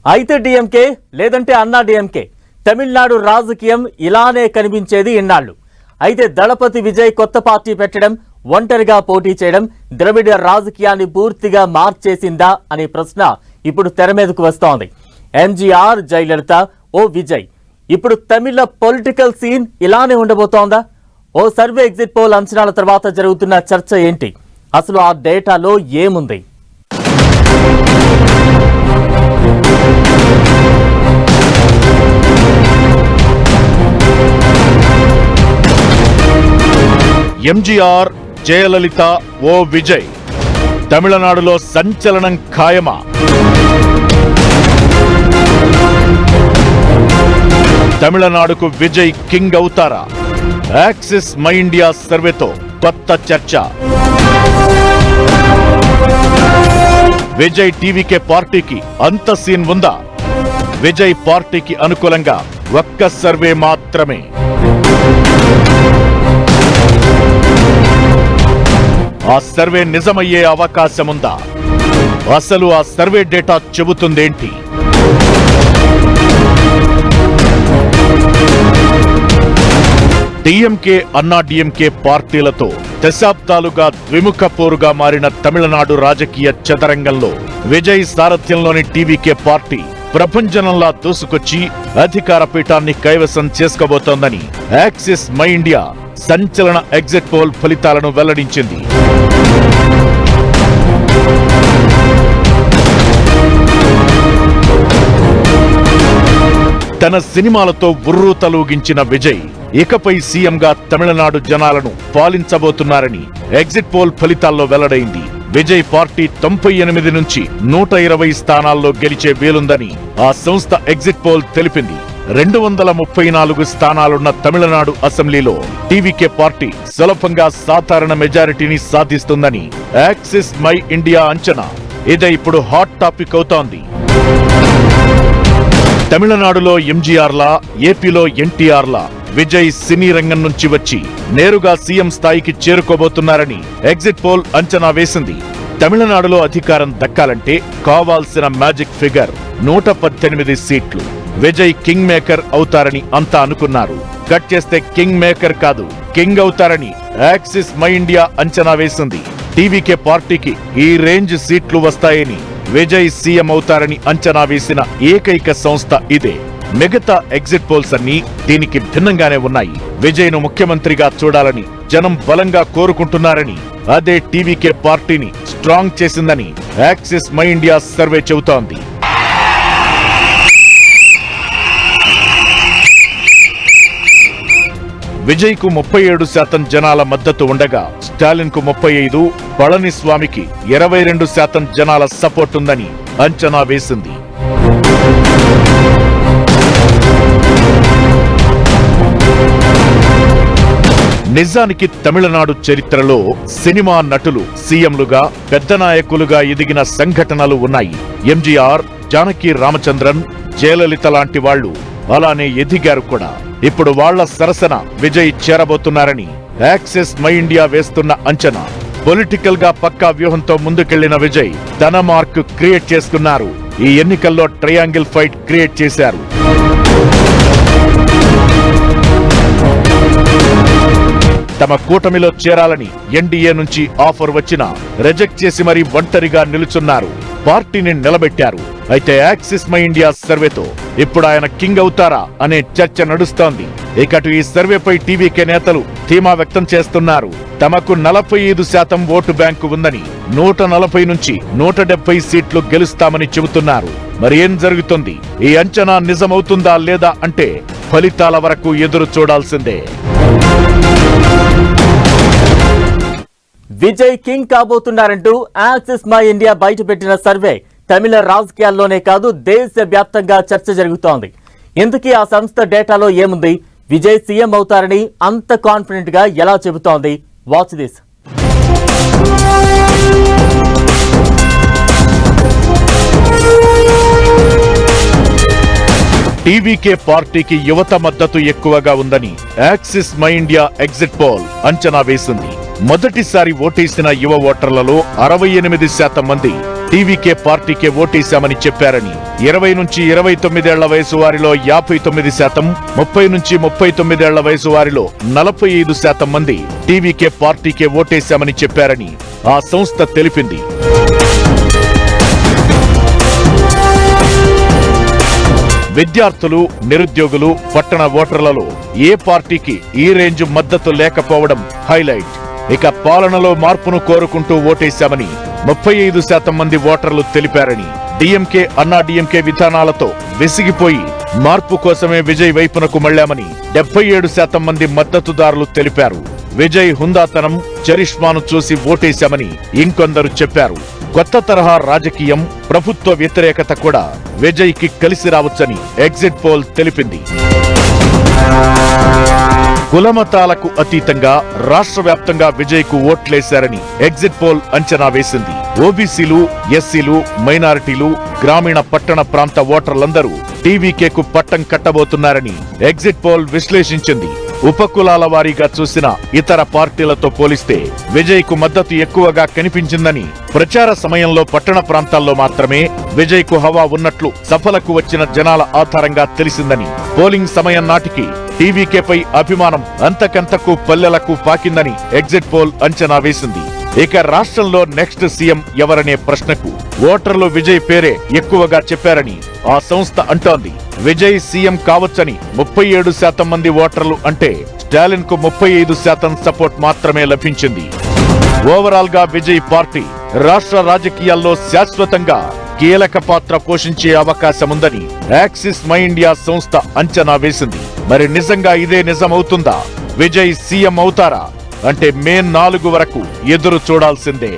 అయితే డిఎంకే లేదంటే అన్నా డిఎంకే తమిళనాడు రాజకీయం ఇలానే కనిపించేది ఇన్నాళ్లు. అయితే దళపతి విజయ్ కొత్త పార్టీ పెట్టడం, ఒంటరిగా పోటీ చేయడం ద్రవిడ రాజకీయాన్ని పూర్తిగా మార్చేసిందా అనే ప్రశ్న ఇప్పుడు తెర మీదకు వస్తోంది. ఎంజీఆర్, జయలలిత, ఓ విజయ్. ఇప్పుడు తమిళ పొలిటికల్ సీన్ ఇలానే ఉండబోతోందా? ఓ సర్వే ఎగ్జిట్ పోల్ అంచనాల తర్వాత జరుగుతున్న చర్చ ఏంటి? అసలు ఆ డేటాలో ఏముంది? ఎంజీఆర్, జయలలిత, ఓ విజయ్. తమిళనాడులో సంచలనం ఖాయమా? తమిళనాడుకు విజయ్ కింగ్ అవుతారా? యాక్సిస్ మై ఇండియా సర్వేతో కొత్త చర్చ. విజయ్ టీవీకే పార్టీకి అంత సీన్ ఉందా? విజయ్ పార్టీకి అనుకూలంగా ఒక్క సర్వే మాత్రమే. ఆ సర్వే నిజమయ్యే అవకాశముందా? అసలు ఆ సర్వే డేటా చెబుతుందేంటి? డిఎంకే, అన్నా డిఎంకే పార్టీలతో దశాబ్దాలుగా ద్విముఖ పోరుగా మారిన తమిళనాడు రాజకీయ చదరంగంలో విజయ్ సారథ్యంలోని టీవీకే పార్టీ ప్రపంచంలా దూసుకొచ్చి అధికార పీఠాన్ని కైవసం చేసుకోబోతోందని యాక్సిస్ మై ఇండియా సంచలన ఎగ్జిట్ పోల్ ఫలితాలను వెల్లడించింది. తన సినిమాలతో ఉర్రూ తలూగించిన విజయ్ ఇకపై సీఎంగా తమిళనాడు జనాలను పాలించబోతున్నారని ఎగ్జిట్ పోల్ ఫలితాల్లో వెల్లడైంది. విజయ్ పార్టీ 98 నుంచి 120 స్థానాల్లో గెలిచే వీలుందని ఆ సంస్థ ఎగ్జిట్ పోల్ తెలిపింది. 234 స్థానాలున్న తమిళనాడు అసెంబ్లీలో టీవీకే పార్టీ సులభంగా సాధారణ మెజారిటీని సాధిస్తుందని యాక్సిస్ మై ఇండియా అంచనా. ఇదే ఇప్పుడు హాట్ టాపిక్ అవుతోంది. తమిళనాడులో ఎంజీఆర్లా, ఏపీలో ఎన్టీఆర్లా విజయ్ సినీ రంగం నుంచి వచ్చి నేరుగా సీఎం స్థాయికి చేరుకోబోతున్నారని ఎగ్జిట్ పోల్ అంచనా వేసింది. తమిళనాడులో అధికారం దక్కాలంటే కావాల్సిన మ్యాజిక్ ఫిగర్ 118 సీట్లు. విజయ్ కింగ్ మేకర్ అవుతారని అంతా అనుకున్నారు. కట్ చేస్తే కింగ్ మేకర్ కాదు, కింగ్ అవుతారని యాక్సిస్ మై ఇండియా అంచనా వేసింది. టీవీకే పార్టీకి ఈ రేంజ్ సీట్లు వస్తాయని, విజయ్ సీఎం అవుతారని అంచనా వేసిన ఏకైక సంస్థ ఇదే. మిగతా ఎగ్జిట్ పోల్స్ అన్నీ దీనికి భిన్నంగానే ఉన్నాయి. విజయ్ను ముఖ్యమంత్రిగా చూడాలని జనం బలంగా కోరుకుంటున్నారని, అదే టీవీకే పార్టీని స్ట్రాంగ్ చేసిందని యాక్సిస్ మై ఇండియా సర్వే చెబుతోంది. విజయ్ కు 37% జనాల మద్దతు ఉండగా స్టాలిన్ కు 35, పళనిస్వామికి 22% జనాల సపోర్ట్ ఉందని అంచనా వేసింది. నిజానికి తమిళనాడు చరిత్రలో సినిమా నటులు సీఎంలుగా, పెద్ద నాయకులుగా ఎదిగిన సంఘటనలు ఉన్నాయి. ఎంజీఆర్, జానకి రామచంద్రన్, జయలలిత లాంటి వాళ్లు అలానే ఎదిగారు కూడా. ఇప్పుడు వాళ్ల సరసన విజయ్ చేరబోతున్నారని యాక్సిస్ మై ఇండియా వేస్తున్న అంచనా. పొలిటికల్ గా పక్కా వ్యూహంతో ముందుకెళ్లిన విజయ్ తన మార్క్ క్రియేట్ చేసుకున్నారు. ఈ ఎన్నికల్లో ట్రయాంగిల్ ఫైట్ క్రియేట్ చేశారు. తమ కూటమిలో చేరాలని ఎన్డీఏ నుంచి ఆఫర్ వచ్చినా రిజెక్ట్ చేసి మరీ ఒంటరిగా నిలుచున్నారు. పార్టీని నిలబెట్టారు. అయితే యాక్సిస్ మై ఇండియా సర్వేతో ఇప్పుడు ఆయన కింగ్ అవుతారా అనే చర్చ నడుస్తోంది. ఇకటు ఈ సర్వేపై టీవీకే నేతలు ధీమా వ్యక్తం చేస్తున్నారు. తమకు 45% ఓటు బ్యాంకు ఉందని, 140 నుంచి 170 సీట్లు గెలుస్తామని చెబుతున్నారు. మరి ఏం జరుగుతుంది? ఈ అంచనా నిజమవుతుందా లేదా అంటే ఫలితాల వరకు ఎదురు చూడాల్సిందే. విజయ్ కింగ్ కాబోతున్నారంటూ యాక్సిస్ మై ఇండియా బయటపెట్టిన సర్వే తమిళ రాజకీయాల్లోనే కాదు దేశవ్యాప్తంగా చర్చ జరుగుతోంది. ఇంతకీ ఆ సంస్థ డేటాలో ఏముంది? విజయ్ సీఎం అవుతారని అంత కాన్ఫిడెంట్ గా ఎలా చెబుతోంది? Watch this. టీవీకే పార్టీకి యువత మద్దతు ఎక్కువగా ఉందని axis My India exit poll అంచనా వేసింది. మొదటిసారి ఓటేసిన యువ ఓటర్లలో 68% మంది టీవీకే పార్టీకే ఓటేశామని చెప్పారని, 20 నుంచి 29 వయసు వారిలో 59%, 30 నుంచి 39 వయసు వారిలో 45% మంది టీవీకే పార్టీకే ఓటేశామని చెప్పారని ఆ సంస్థ తెలిపింది. విద్యార్థులు, నిరుద్యోగులు, పట్టణ ఓటర్లలో ఏ పార్టీకి ఈ రేంజ్ మద్దతు లేకపోవడం హైలైట్. ఇక పాలనలో మార్పును కోరుకుంటూ ఓటేశామని 35% మంది ఓటర్లు తెలిపారని, డిఎంకే, అన్నా డిఎంకే విధానాలతో విసిగిపోయి మార్పు కోసమే విజయ్ వైపునకు మళ్లామని 77% మంది మద్దతుదారులు తెలిపారు. విజయ్ హుందాతనం, చరిష్మాను చూసి ఓటేశామని ఇంకొందరు చెప్పారు. కొత్త తరహా రాజకీయం, ప్రభుత్వ వ్యతిరేకత కూడా విజయ్ కి కలిసి రావచ్చని ఎగ్జిట్ పోల్ తెలిపింది. కులమతాలకు అతీతంగా రాష్ట్ర వ్యాప్తంగా విజయ్ కు ఓట్లేశారని ఎగ్జిట్ పోల్ అంచనా వేసింది. ఓబీసీలు, ఎస్సీలు, మైనారిటీలు, గ్రామీణ పట్టణ ప్రాంత ఓటర్లందరూ టీవీకేకు పట్టం కట్టబోతున్నారని ఎగ్జిట్ పోల్ విశ్లేషించింది. ఉపకులాల వారీగా చూసిన ఇతర పార్టీలతో పోలిస్తే విజయ్ కు మద్దతు ఎక్కువగా కనిపించిందని, ప్రచార సమయంలో పట్టణ ప్రాంతాల్లో మాత్రమే విజయ్ కు హవా ఉన్నట్లు సభలకు వచ్చిన జనాల ఆధారంగా తెలిసిందని, పోలింగ్ సమయం నాటికి టీవీకేపై అభిమానం అంతకంతకు పల్లెలకు పాకిందని ఎగ్జిట్ పోల్ అంచనా వేసింది. ఇక రాష్ట్రంలో నెక్స్ట్ సీఎం ఎవరనే ప్రశ్నకు ఓటర్లు విజయ్ పేరే ఎక్కువగా చెప్పారని ఆ సంస్థ అంటోంది. విజయ్ సీఎం కావచ్చని 37% మంది ఓటర్లు అంటే స్టాలిన్ కు 35% సపోర్ట్ మాత్రమే లభించింది. ఓవరాల్ గా విజయ్ పార్టీ రాష్ట్ర రాజకీయాల్లో శాశ్వతంగా కీలక పాత్ర పోషించే అవకాశముందని యాక్సిస్ మై ఇండియా సంస్థ అంచనా వేసింది. మరి నిజంగా ఇదే నిజమవుతుందా? విజయ్ సీఎం అవుతారా అంటే మే 4 వరకు ఎదురు చూడాల్సిందే.